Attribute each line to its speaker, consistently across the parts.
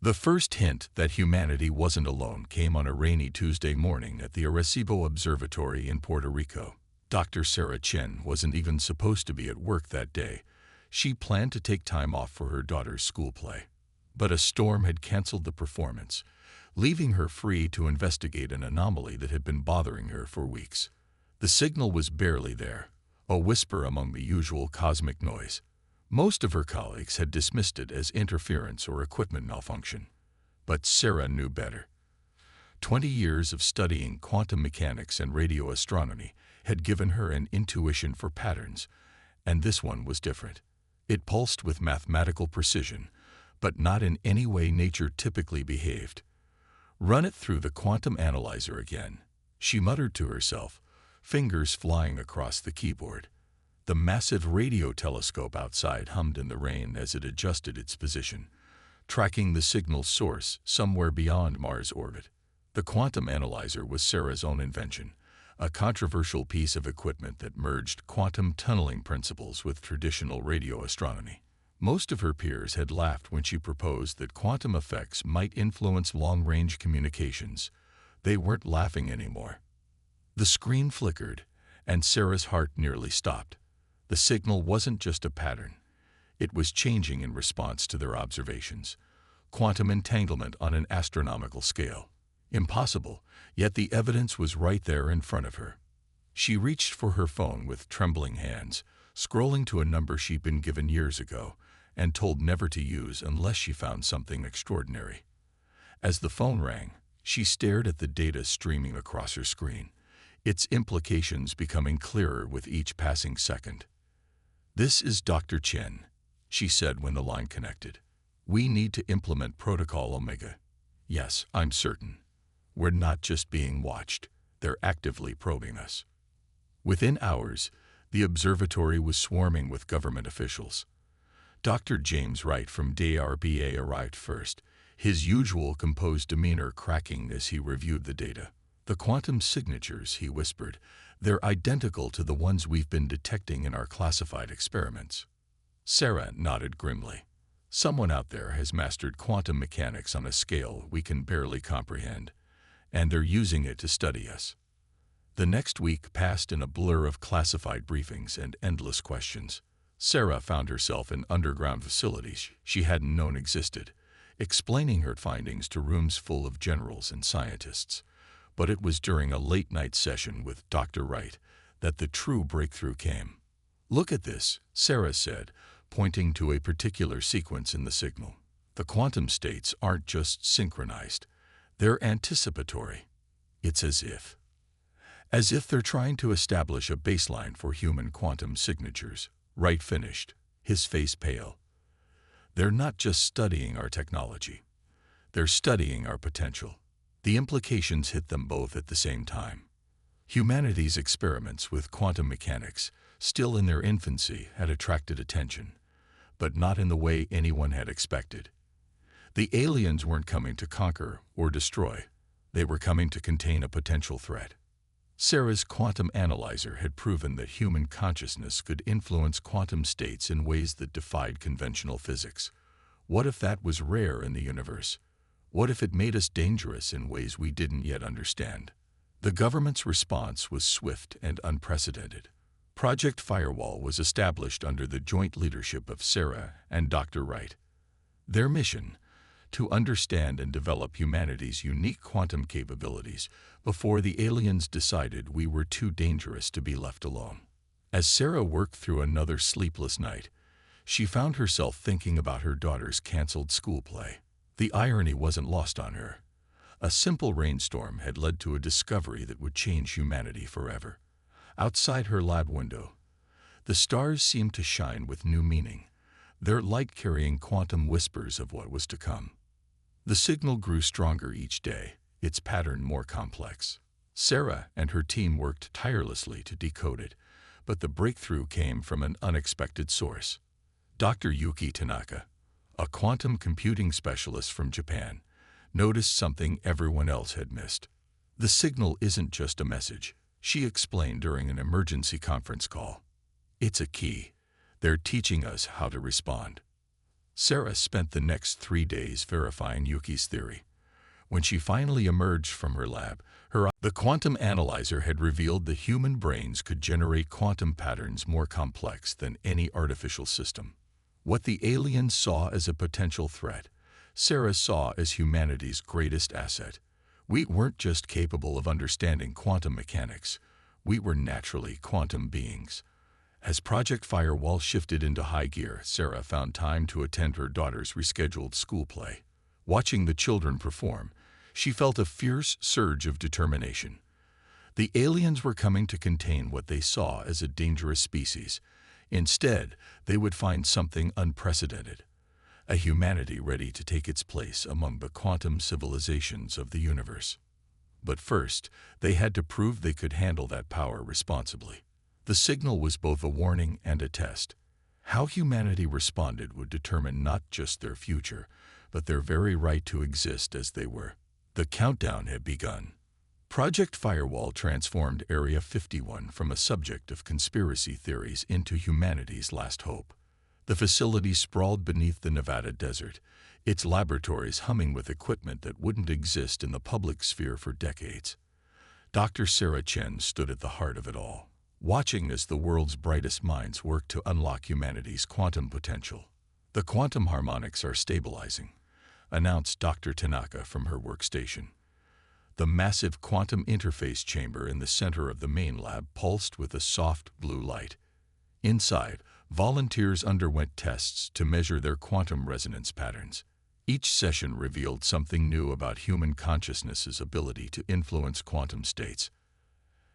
Speaker 1: The first hint that humanity wasn't alone came on a rainy Tuesday morning at the Arecibo Observatory in Puerto Rico. Dr. Sarah Chen wasn't even supposed to be at work that day. She planned to take time off for her daughter's school play. But a storm had canceled the performance, leaving her free to investigate an anomaly that had been bothering her for weeks. The signal was barely there, a whisper among the usual cosmic noise. Most of her colleagues had dismissed it as interference or equipment malfunction. But Sarah knew better. 20 years of studying quantum mechanics and radio astronomy had given her an intuition for patterns, and this one was different. It pulsed with mathematical precision, but not in any way nature typically behaved. "Run it through the quantum analyzer again," she muttered to herself, fingers flying across the keyboard. The massive radio telescope outside hummed in the rain as it adjusted its position, tracking the signal's source somewhere beyond Mars' orbit. The quantum analyzer was Sarah's own invention, a controversial piece of equipment that merged quantum tunneling principles with traditional radio astronomy. Most of her peers had laughed when she proposed that quantum effects might influence long-range communications. They weren't laughing anymore. The screen flickered, and Sarah's heart nearly stopped. The signal wasn't just a pattern. It was changing in response to their observations. Quantum entanglement on an astronomical scale. Impossible, yet the evidence was right there in front of her. She reached for her phone with trembling hands, scrolling to a number she'd been given years ago and told never to use unless she found something extraordinary. As the phone rang, she stared at the data streaming across her screen, its implications becoming clearer with each passing second. "This is Dr. Chen," she said when the line connected. "We need to implement Protocol Omega." "Yes, I'm certain. We're not just being watched. They're actively probing us." Within hours, the observatory was swarming with government officials. Dr. James Wright from DARPA arrived first, his usual composed demeanor cracking as he reviewed the data. "The quantum signatures," he whispered, "they're identical to the ones we've been detecting in our classified experiments." Sarah nodded grimly. "Someone out there has mastered quantum mechanics on a scale we can barely comprehend, and they're using it to study us." The next week passed in a blur of classified briefings and endless questions. Sarah found herself in underground facilities she hadn't known existed, explaining her findings to rooms full of generals and scientists. But it was during a late-night session with Dr. Wright that the true breakthrough came. "Look at this," Sarah said, pointing to a particular sequence in the signal. "The quantum states aren't just synchronized, they're anticipatory. It's as if they're trying to establish a baseline for human quantum signatures." Wright finished, his face pale. "They're not just studying our technology. They're studying our potential." The implications hit them both at the same time. Humanity's experiments with quantum mechanics, still in their infancy, had attracted attention, but not in the way anyone had expected. The aliens weren't coming to conquer or destroy. They were coming to contain a potential threat. Sarah's quantum analyzer had proven that human consciousness could influence quantum states in ways that defied conventional physics. What if that was rare in the universe? What if it made us dangerous in ways we didn't yet understand? The government's response was swift and unprecedented. Project Firewall was established under the joint leadership of Sarah and Dr. Wright. Their mission: to understand and develop humanity's unique quantum capabilities before the aliens decided we were too dangerous to be left alone. As Sarah worked through another sleepless night, she found herself thinking about her daughter's canceled school play. The irony wasn't lost on her. A simple rainstorm had led to a discovery that would change humanity forever. Outside her lab window, the stars seemed to shine with new meaning, their light carrying quantum whispers of what was to come. The signal grew stronger each day, its pattern more complex. Sarah and her team worked tirelessly to decode it, but the breakthrough came from an unexpected source. Dr. Yuki Tanaka, a quantum computing specialist from Japan, noticed something everyone else had missed. "The signal isn't just a message," she explained during an emergency conference call. "It's a key. They're teaching us how to respond." Sarah spent the next 3 days verifying Yuki's theory. When she finally emerged from her lab, the quantum analyzer had revealed that human brains could generate quantum patterns more complex than any artificial system. What the aliens saw as a potential threat, Sarah saw as humanity's greatest asset. We weren't just capable of understanding quantum mechanics, we were naturally quantum beings. As Project Firewall shifted into high gear, Sarah found time to attend her daughter's rescheduled school play. Watching the children perform, she felt a fierce surge of determination. The aliens were coming to contain what they saw as a dangerous species. Instead, they would find something unprecedented, a humanity ready to take its place among the quantum civilizations of the universe. But first, they had to prove they could handle that power responsibly. The signal was both a warning and a test. How humanity responded would determine not just their future, but their very right to exist as they were. The countdown had begun. Project Firewall transformed Area 51 from a subject of conspiracy theories into humanity's last hope. The facility sprawled beneath the Nevada desert, its laboratories humming with equipment that wouldn't exist in the public sphere for decades. Dr. Sarah Chen stood at the heart of it all, watching as the world's brightest minds worked to unlock humanity's quantum potential. "The quantum harmonics are stabilizing," announced Dr. Tanaka from her workstation. The massive quantum interface chamber in the center of the main lab pulsed with a soft blue light. Inside, volunteers underwent tests to measure their quantum resonance patterns. Each session revealed something new about human consciousness's ability to influence quantum states.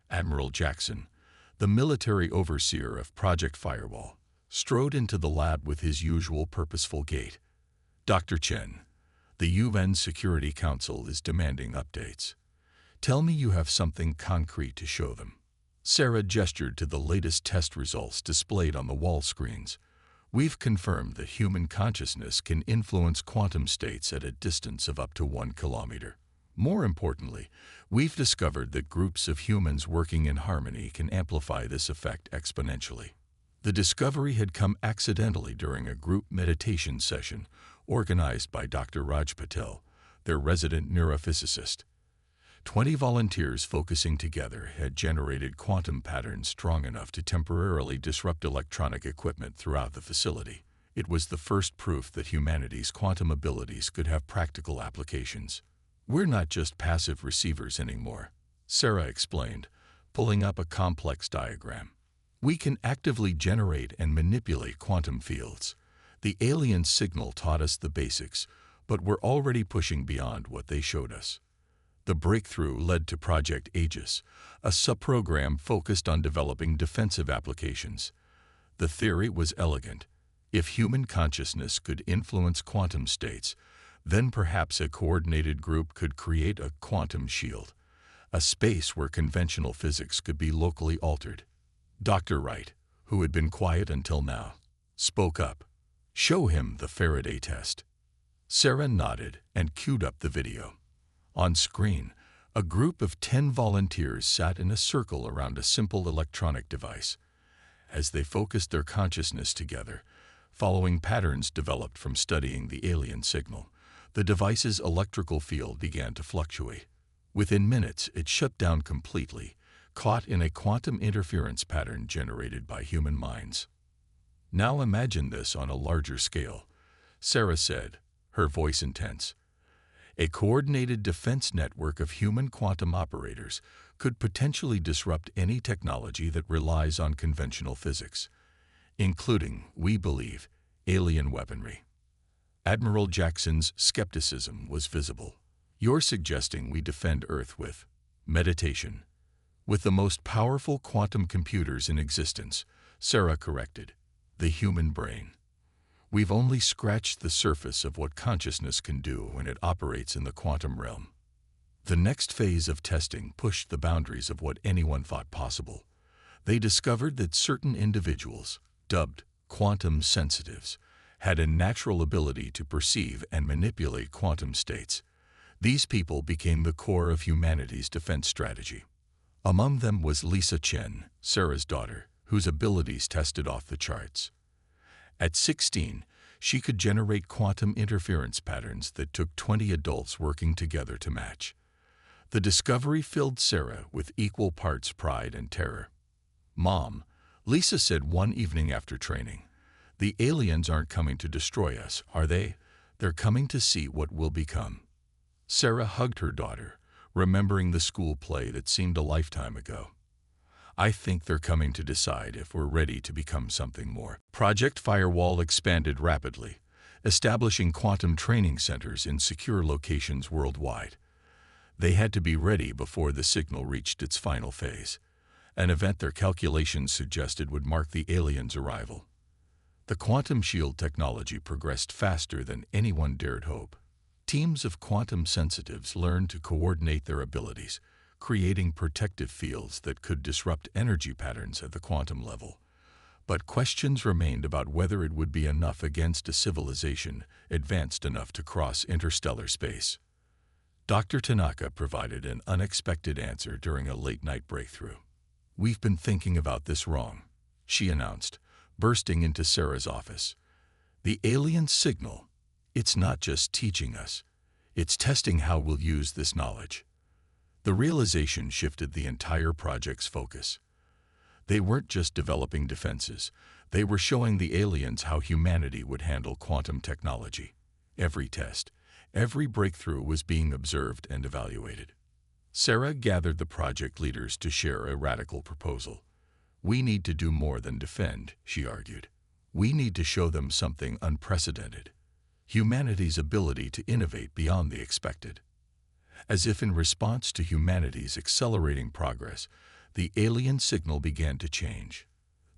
Speaker 1: Admiral Jackson, the military overseer of Project Firewall, strode into the lab with his usual purposeful gait. "Dr. Chen, the UN Security Council is demanding updates. Tell me you have something concrete to show them." Sarah gestured to the latest test results displayed on the wall screens. "We've confirmed that human consciousness can influence quantum states at a distance of up to 1 kilometer. More importantly, we've discovered that groups of humans working in harmony can amplify this effect exponentially." The discovery had come accidentally during a group meditation session organized by Dr. Raj Patel, their resident neurophysicist. 20 volunteers focusing together had generated quantum patterns strong enough to temporarily disrupt electronic equipment throughout the facility. It was the first proof that humanity's quantum abilities could have practical applications. "We're not just passive receivers anymore," Sarah explained, pulling up a complex diagram. "We can actively generate and manipulate quantum fields. The alien signal taught us the basics, but we're already pushing beyond what they showed us." The breakthrough led to Project Aegis, a subprogram focused on developing defensive applications. The theory was elegant. If human consciousness could influence quantum states, then perhaps a coordinated group could create a quantum shield, a space where conventional physics could be locally altered. Dr. Wright, who had been quiet until now, spoke up. "Show him the Faraday test." Sarah nodded and queued up the video. On screen, a group of 10 volunteers sat in a circle around a simple electronic device. As they focused their consciousness together, following patterns developed from studying the alien signal, the device's electrical field began to fluctuate. Within minutes, it shut down completely, caught in a quantum interference pattern generated by human minds. "Now imagine this on a larger scale," Sarah said, her voice intense. "A coordinated defense network of human quantum operators could potentially disrupt any technology that relies on conventional physics, including, we believe, alien weaponry." Admiral Jackson's skepticism was visible. "You're suggesting we defend Earth with meditation." "With the most powerful quantum computers in existence," Sarah corrected. "The human brain. We've only scratched the surface of what consciousness can do when it operates in the quantum realm." The next phase of testing pushed the boundaries of what anyone thought possible. They discovered that certain individuals, dubbed quantum sensitives, had a natural ability to perceive and manipulate quantum states. These people became the core of humanity's defense strategy. Among them was Lisa Chen, Sarah's daughter, whose abilities tested off the charts. At 16, She could generate quantum interference patterns that took 20 adults working together to match. The discovery filled Sarah with equal parts pride and terror. "Mom," Lisa said one evening after training, "the aliens aren't coming to destroy us, are they? They're coming to see what we'll become." Sarah hugged her daughter, remembering the school play that seemed a lifetime ago. "I think they're coming to decide if we're ready to become something more." Project Firewall expanded rapidly, establishing quantum training centers in secure locations worldwide. They had to be ready before the signal reached its final phase, an event their calculations suggested would mark the aliens' arrival. The quantum shield technology progressed faster than anyone dared hope. Teams of quantum sensitives learned to coordinate their abilities, creating protective fields that could disrupt energy patterns at the quantum level. But questions remained about whether it would be enough against a civilization advanced enough to cross interstellar space. Dr. Tanaka provided an unexpected answer during a late-night breakthrough. "We've been thinking about this wrong," she announced, bursting into Sarah's office. "The alien signal, it's not just teaching us, it's testing how we'll use this knowledge." The realization shifted the entire project's focus. They weren't just developing defenses, they were showing the aliens how humanity would handle quantum technology. Every test, every breakthrough was being observed and evaluated. Sarah gathered the project leaders to share a radical proposal. "We need to do more than defend," she argued. "We need to show them something unprecedented. Humanity's ability to innovate beyond the expected." As if in response to humanity's accelerating progress, the alien signal began to change.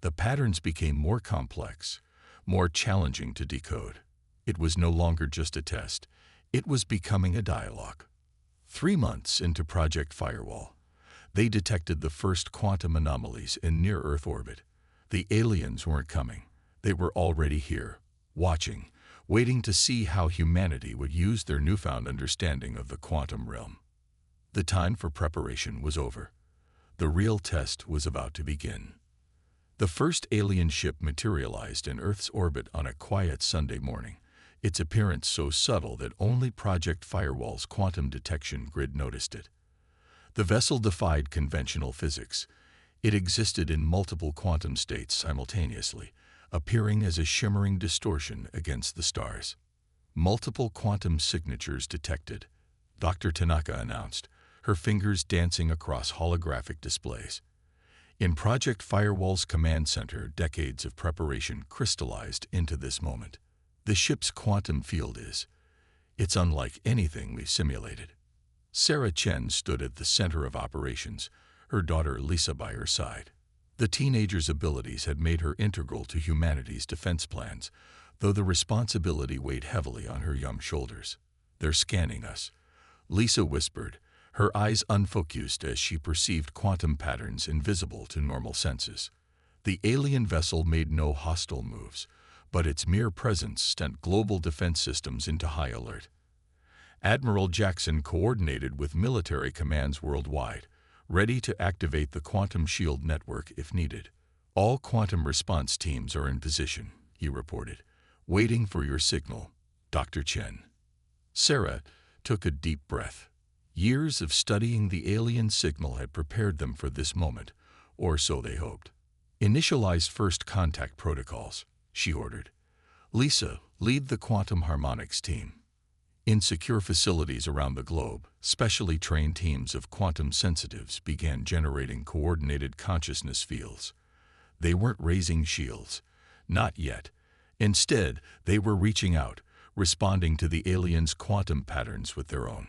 Speaker 1: The patterns became more complex, more challenging to decode. It was no longer just a test. It was becoming a dialogue. 3 months into Project Firewall, they detected the first quantum anomalies in near-Earth orbit. The aliens weren't coming. They were already here, watching, waiting to see how humanity would use their newfound understanding of the quantum realm. The time for preparation was over. The real test was about to begin. The first alien ship materialized in Earth's orbit on a quiet Sunday morning, its appearance so subtle that only Project Firewall's quantum detection grid noticed it. The vessel defied conventional physics. It existed in multiple quantum states simultaneously, appearing as a shimmering distortion against the stars. "Multiple quantum signatures detected," Dr. Tanaka announced, her fingers dancing across holographic displays. In Project Firewall's command center, decades of preparation crystallized into this moment. "The ship's quantum field it's unlike anything we've simulated." Sarah Chen stood at the center of operations, her daughter Lisa by her side. The teenager's abilities had made her integral to humanity's defense plans, though the responsibility weighed heavily on her young shoulders. "They're scanning us," Lisa whispered, her eyes unfocused as she perceived quantum patterns invisible to normal senses. The alien vessel made no hostile moves, but its mere presence sent global defense systems into high alert. Admiral Jackson coordinated with military commands worldwide, ready to activate the quantum shield network if needed. "All quantum response teams are in position," he reported, "waiting for your signal, Dr. Chen." Sarah took a deep breath. Years of studying the alien signal had prepared them for this moment, or so they hoped. "Initialize first contact protocols," she ordered. "Lisa, lead the quantum harmonics team." In secure facilities around the globe, specially trained teams of quantum sensitives began generating coordinated consciousness fields. They weren't raising shields. Not yet. Instead, they were reaching out, responding to the aliens' quantum patterns with their own.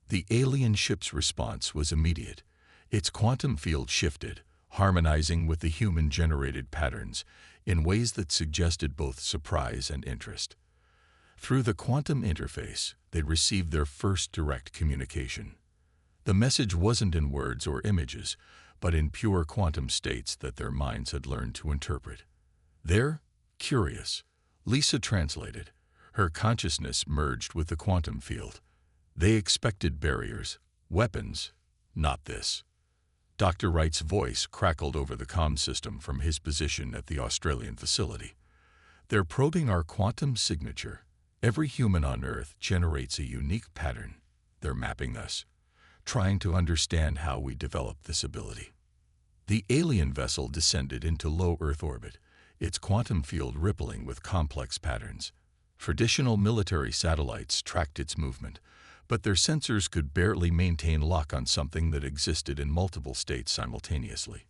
Speaker 1: The alien ship's response was immediate. Its quantum field shifted, harmonizing with the human-generated patterns in ways that suggested both surprise and interest. Through the quantum interface, they received their first direct communication. The message wasn't in words or images, but in pure quantum states that their minds had learned to interpret. "They're curious," Lisa translated. Her consciousness merged with the quantum field. "They expected barriers, weapons, not this." Dr. Wright's voice crackled over the comm system from his position at the Australian facility. They're probing our quantum signature. Every human on Earth generates a unique pattern. They're mapping us, trying to understand how we develop this ability. The alien vessel descended into low Earth orbit, its quantum field rippling with complex patterns. Traditional military satellites tracked its movement, but their sensors could barely maintain lock on something that existed in multiple states simultaneously.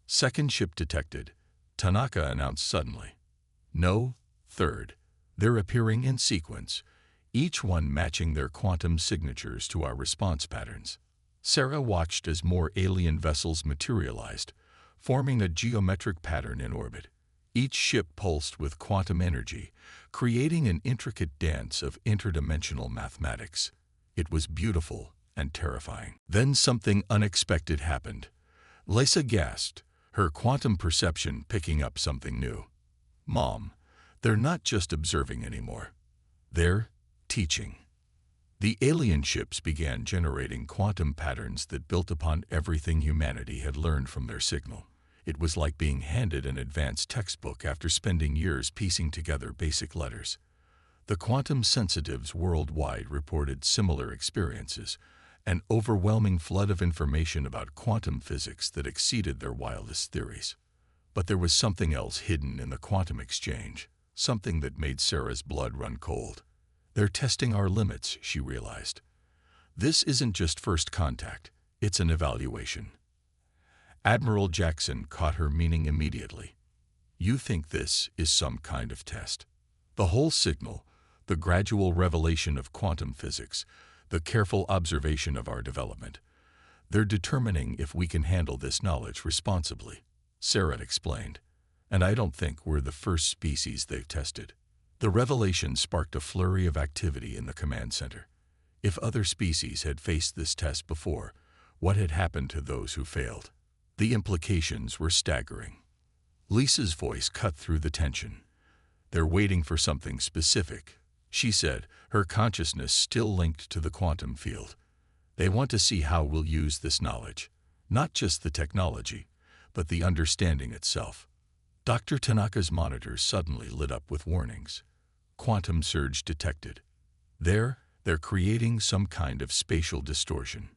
Speaker 1: Second ship detected, Tanaka announced suddenly. No, third. They're appearing in sequence, each one matching their quantum signatures to our response patterns. Sarah watched as more alien vessels materialized, forming a geometric pattern in orbit. Each ship pulsed with quantum energy, creating an intricate dance of interdimensional mathematics. It was beautiful and terrifying. Then something unexpected happened. Lisa gasped, her quantum perception picking up something new. Mom, they're not just observing anymore. They're teaching. The alien ships began generating quantum patterns that built upon everything humanity had learned from their signal. It was like being handed an advanced textbook after spending years piecing together basic letters. The quantum sensitives worldwide reported similar experiences, an overwhelming flood of information about quantum physics that exceeded their wildest theories. But there was something else hidden in the quantum exchange, something that made Sarah's blood run cold. They're testing our limits, she realized. This isn't just first contact, it's an evaluation. Admiral Jackson caught her meaning immediately. You think this is some kind of test? The whole signal, the gradual revelation of quantum physics, the careful observation of our development. They're determining if we can handle this knowledge responsibly, Sarah explained. And I don't think we're the first species they've tested. The revelation sparked a flurry of activity in the command center. If other species had faced this test before, what had happened to those who failed? The implications were staggering. Lisa's voice cut through the tension. They're waiting for something specific, she said, her consciousness still linked to the quantum field. They want to see how we'll use this knowledge, not just the technology, but the understanding itself. Dr. Tanaka's monitors suddenly lit up with warnings. Quantum surge detected. They're creating some kind of spatial distortion.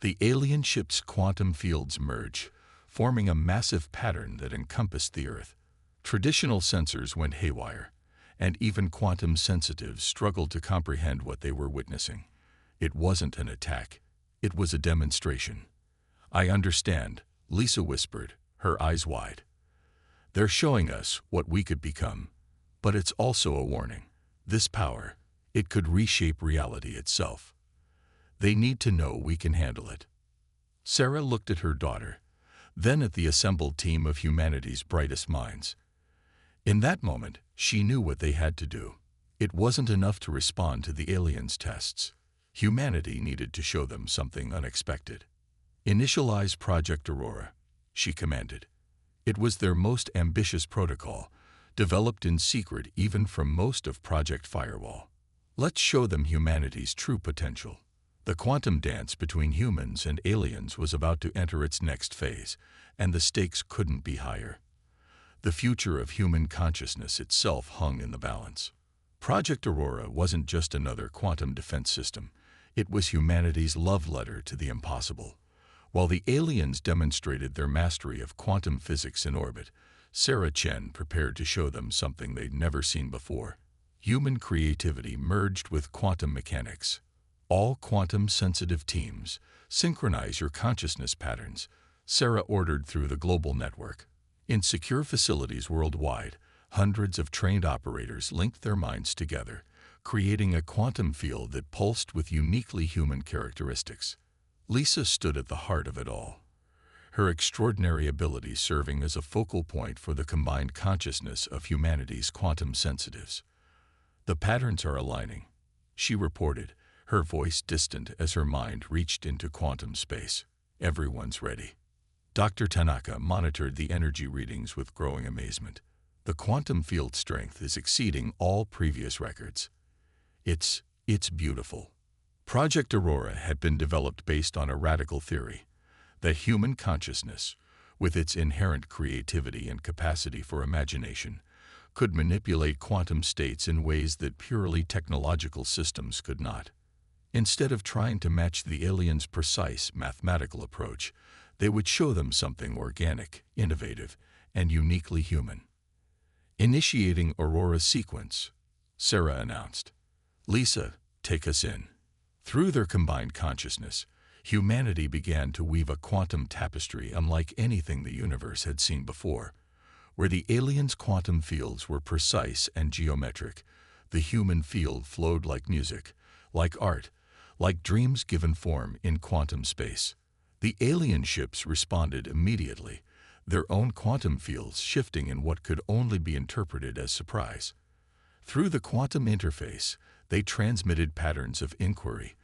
Speaker 1: The alien ship's quantum fields merge, forming a massive pattern that encompassed the Earth. Traditional sensors went haywire, and even quantum sensitives struggled to comprehend what they were witnessing. It wasn't an attack. It was a demonstration. I understand, Lisa whispered, her eyes wide. They're showing us what we could become, but it's also a warning. This power, it could reshape reality itself. They need to know we can handle it. Sarah looked at her daughter, then at the assembled team of humanity's brightest minds. In that moment, she knew what they had to do. It wasn't enough to respond to the aliens' tests. Humanity needed to show them something unexpected. Initialize Project Aurora, she commanded. It was their most ambitious protocol, developed in secret even from most of Project Firewall. Let's show them humanity's true potential. The quantum dance between humans and aliens was about to enter its next phase, and the stakes couldn't be higher. The future of human consciousness itself hung in the balance. Project Aurora wasn't just another quantum defense system. It was humanity's love letter to the impossible. While the aliens demonstrated their mastery of quantum physics in orbit, Sarah Chen prepared to show them something they'd never seen before. Human creativity merged with quantum mechanics. All quantum-sensitive teams, synchronize your consciousness patterns, Sarah ordered through the global network. In secure facilities worldwide, hundreds of trained operators linked their minds together, creating a quantum field that pulsed with uniquely human characteristics. Lisa stood at the heart of it all, her extraordinary ability serving as a focal point for the combined consciousness of humanity's quantum sensitives. The patterns are aligning, she reported, her voice distant as her mind reached into quantum space. Everyone's ready. Dr. Tanaka monitored the energy readings with growing amazement. The quantum field strength is exceeding all previous records. It's beautiful. Project Aurora had been developed based on a radical theory that human consciousness, with its inherent creativity and capacity for imagination, could manipulate quantum states in ways that purely technological systems could not. Instead of trying to match the aliens' precise mathematical approach, they would show them something organic, innovative, and uniquely human. Initiating Aurora sequence, Sarah announced. Lisa, take us in. Through their combined consciousness, humanity began to weave a quantum tapestry unlike anything the universe had seen before. Where the aliens' quantum fields were precise and geometric, the human field flowed like music, like art, like dreams given form in quantum space. The alien ships responded immediately, their own quantum fields shifting in what could only be interpreted as surprise. Through the quantum interface, they transmitted patterns of inquiry,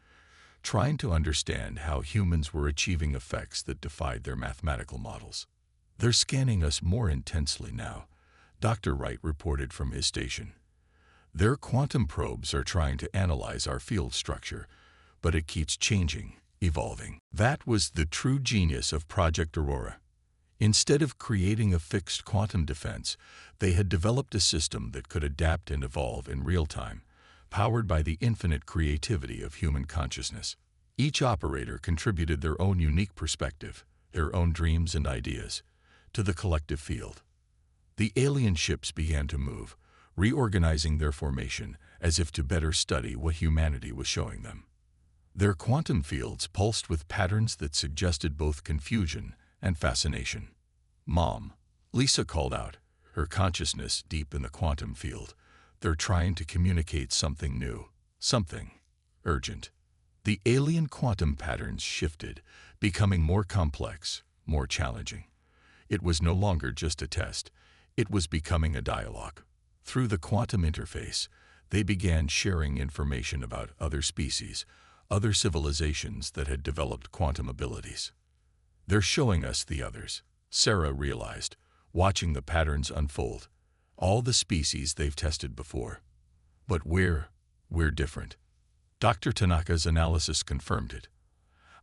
Speaker 1: trying to understand how humans were achieving effects that defied their mathematical models. They're scanning us more intensely now, Dr. Wright reported from his station. Their quantum probes are trying to analyze our field structure, but it keeps changing, evolving. That was the true genius of Project Aurora. Instead of creating a fixed quantum defense, they had developed a system that could adapt and evolve in real time, powered by the infinite creativity of human consciousness. Each operator contributed their own unique perspective, their own dreams and ideas, to the collective field. The alien ships began to move, reorganizing their formation as if to better study what humanity was showing them. Their quantum fields pulsed with patterns that suggested both confusion and fascination. "Mom," Lisa called out, her consciousness deep in the quantum field. "They're trying to communicate something new, something urgent." The alien quantum patterns shifted, becoming more complex, more challenging. It was no longer just a test, it was becoming a dialogue. Through the quantum interface, they began sharing information about other species, other civilizations that had developed quantum abilities. "They're showing us the others," Sarah realized, watching the patterns unfold. "All the species they've tested before. But we're different." Dr. Tanaka's analysis confirmed it.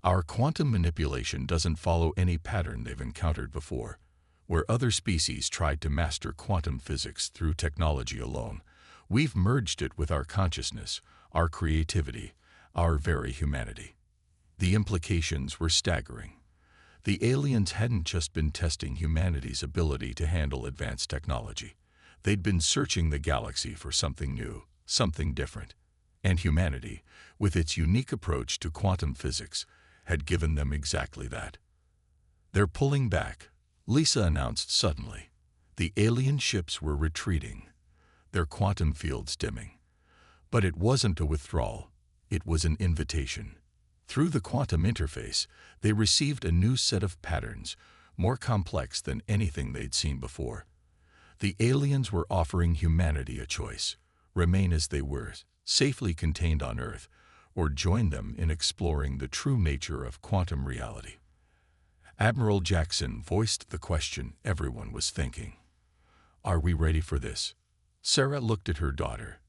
Speaker 1: Our quantum manipulation doesn't follow any pattern they've encountered before. Where other species tried to master quantum physics through technology alone, we've merged it with our consciousness, our creativity, our very humanity. The implications were staggering. The aliens hadn't just been testing humanity's ability to handle advanced technology. They'd been searching the galaxy for something new, something different. And humanity, with its unique approach to quantum physics, had given them exactly that. "They're pulling back," Lisa announced suddenly. The alien ships were retreating, their quantum fields dimming. But it wasn't a withdrawal, it was an invitation. Through the quantum interface, they received a new set of patterns, more complex than anything they'd seen before. The aliens were offering humanity a choice: remain as they were, safely contained on Earth, or join them in exploring the true nature of quantum reality. Admiral Jackson voiced the question everyone was thinking. "Are we ready for this?" Sarah looked at her daughter,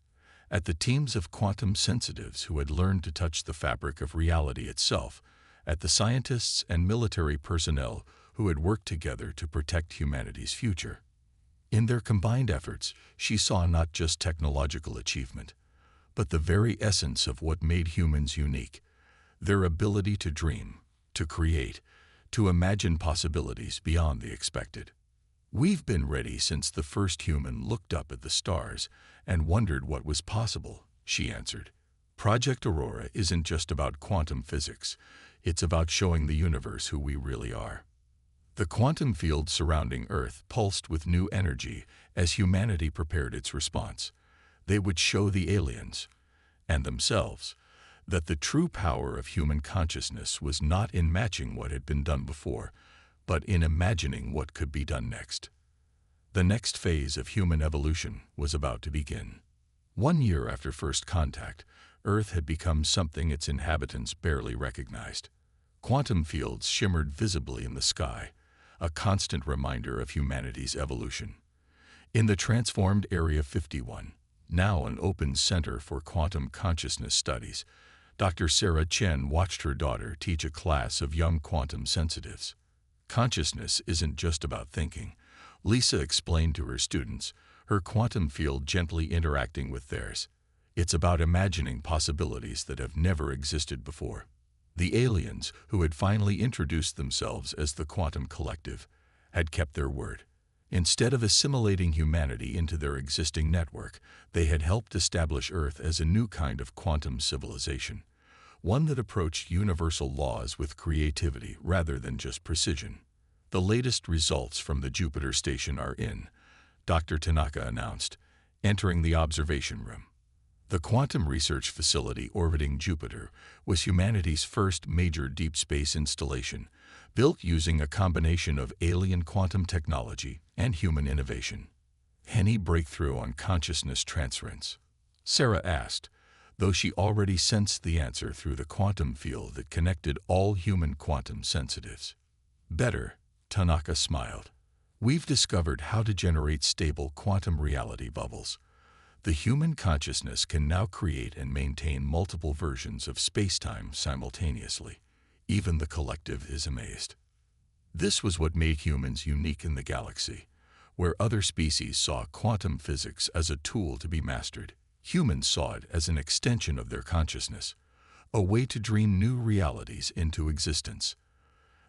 Speaker 1: at the teams of quantum sensitives who had learned to touch the fabric of reality itself, at the scientists and military personnel who had worked together to protect humanity's future. In their combined efforts, she saw not just technological achievement, but the very essence of what made humans unique: their ability to dream, to create, to imagine possibilities beyond the expected. "We've been ready since the first human looked up at the stars and wondered what was possible," she answered. "Project Aurora isn't just about quantum physics, it's about showing the universe who we really are." The quantum field surrounding Earth pulsed with new energy as humanity prepared its response. They would show the aliens, and themselves, that the true power of human consciousness was not in matching what had been done before, but in imagining what could be done next. The next phase of human evolution was about to begin. 1 year after first contact, Earth had become something its inhabitants barely recognized. Quantum fields shimmered visibly in the sky, a constant reminder of humanity's evolution. In the transformed Area 51, now an open center for quantum consciousness studies, Dr. Sarah Chen watched her daughter teach a class of young quantum sensitives. "Consciousness isn't just about thinking," Lisa explained to her students, her quantum field gently interacting with theirs. It's about imagining possibilities that have never existed before. The aliens, who had finally introduced themselves as the Quantum Collective, had kept their word. Instead of assimilating humanity into their existing network, they had helped establish Earth as a new kind of quantum civilization, one that approached universal laws with creativity rather than just precision. The latest results from the Jupiter station are in, Dr. Tanaka announced, entering the observation room. The quantum research facility orbiting Jupiter was humanity's first major deep space installation, built using a combination of alien quantum technology and human innovation. Any breakthrough on consciousness transference? Sarah asked, though she already sensed the answer through the quantum field that connected all human quantum sensitives. Better, Tanaka smiled. We've discovered how to generate stable quantum reality bubbles. The human consciousness can now create and maintain multiple versions of spacetime simultaneously. Even the collective is amazed. This was what made humans unique in the galaxy. Where other species saw quantum physics as a tool to be mastered, humans saw it as an extension of their consciousness, a way to dream new realities into existence.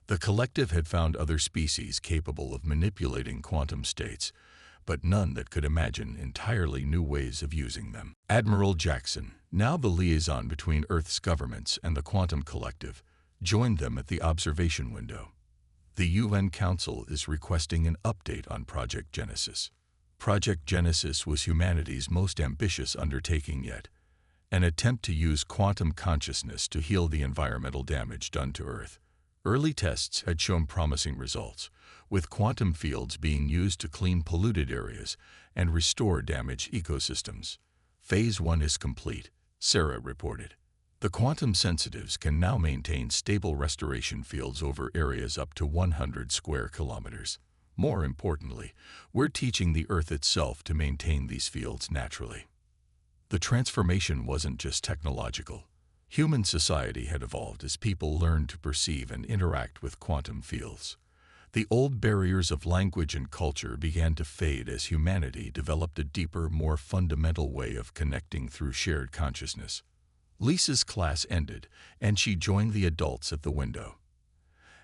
Speaker 1: The collective had found other species capable of manipulating quantum states, but none that could imagine entirely new ways of using them. Admiral Jackson, now the liaison between Earth's governments and the Quantum Collective, joined them at the observation window. The UN Council is requesting an update on Project Genesis. Project Genesis was humanity's most ambitious undertaking yet, an attempt to use quantum consciousness to heal the environmental damage done to Earth. Early tests had shown promising results, with quantum fields being used to clean polluted areas and restore damaged ecosystems. Phase 1 is complete, Sarah reported. The quantum sensitives can now maintain stable restoration fields over areas up to 100 square kilometers. More importantly, we're teaching the Earth itself to maintain these fields naturally. The transformation wasn't just technological. Human society had evolved as people learned to perceive and interact with quantum fields. The old barriers of language and culture began to fade as humanity developed a deeper, more fundamental way of connecting through shared consciousness. Lisa's class ended, and she joined the adults at the window.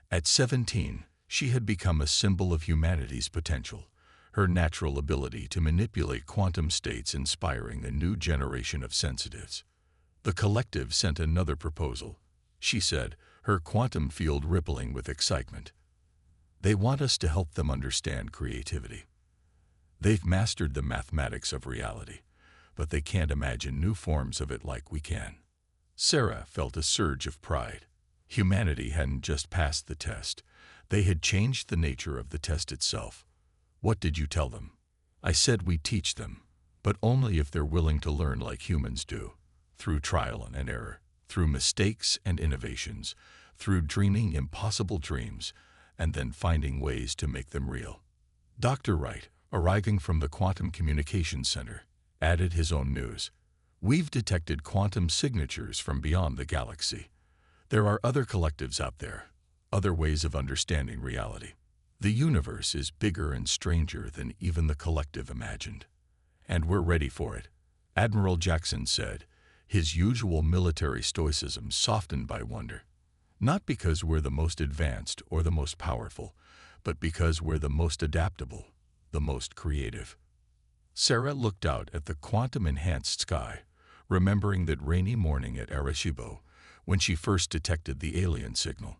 Speaker 1: At 17, she had become a symbol of humanity's potential, her natural ability to manipulate quantum states inspiring a new generation of sensitives. The collective sent another proposal, she said, her quantum field rippling with excitement. They want us to help them understand creativity. They've mastered the mathematics of reality, but they can't imagine new forms of it like we can. Sarah felt a surge of pride. Humanity hadn't just passed the test. They had changed the nature of the test itself. What did you tell them? I said we teach them, but only if they're willing to learn like humans do. Through trial and error, through mistakes and innovations, through dreaming impossible dreams, and then finding ways to make them real. Dr. Wright, arriving from the Quantum Communications Center, added his own news. We've detected quantum signatures from beyond the galaxy. There are other collectives out there, other ways of understanding reality. The universe is bigger and stranger than even the collective imagined. And we're ready for it, Admiral Jackson said, his usual military stoicism softened by wonder. Not because we're the most advanced or the most powerful, but because we're the most adaptable, the most creative. Sarah looked out at the quantum-enhanced sky, remembering that rainy morning at Arecibo, when she first detected the alien signal.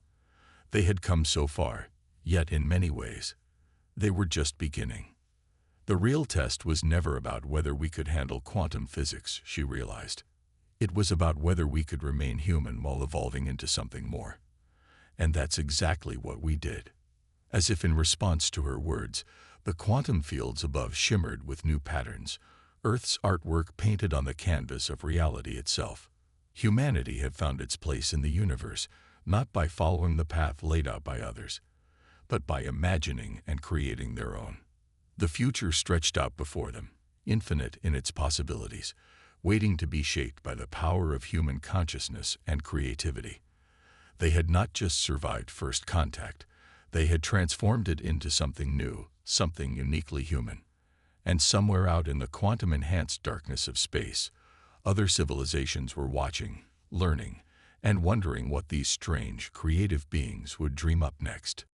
Speaker 1: They had come so far, yet in many ways, they were just beginning. The real test was never about whether we could handle quantum physics, she realized. It was about whether we could remain human while evolving into something more. And that's exactly what we did. As if in response to her words, the quantum fields above shimmered with new patterns, Earth's artwork painted on the canvas of reality itself. Humanity had found its place in the universe, not by following the path laid out by others, but by imagining and creating their own. The future stretched out before them, infinite in its possibilities, waiting to be shaped by the power of human consciousness and creativity. They had not just survived first contact, they had transformed it into something new, something uniquely human. And somewhere out in the quantum-enhanced darkness of space, other civilizations were watching, learning, and wondering what these strange, creative beings would dream up next.